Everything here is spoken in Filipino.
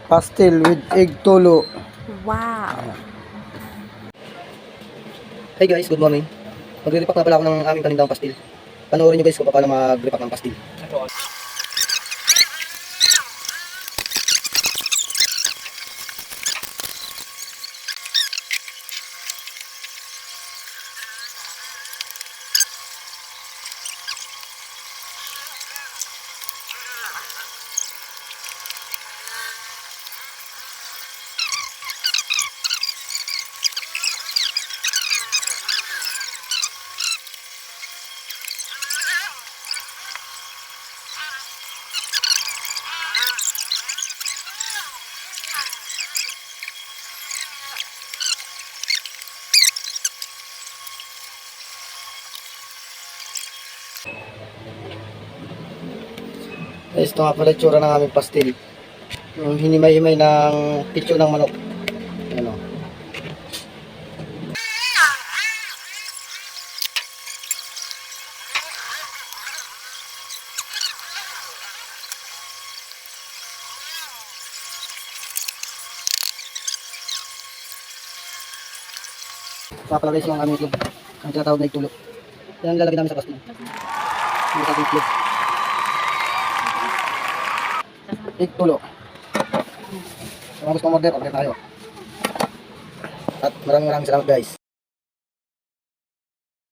Pastel with egg tolo. Wow. Hey guys, good morning. Magre-repack na pala ako ng aming kanindang pastil. Panoorin nyo guys kung paano mag-repack ng pastil. Guys, ito nga pala itsura ng aming pastil. Yung hinimay-himay ng pitso ng manok. Ayan o. Saka pala guys yung aming itlog. Ang tinatawag na igtulo. Yan ang lalagay namin sa pastil. Yung sa itlog. Igtulo. Kung gusto order tayo. At maraming salamat guys.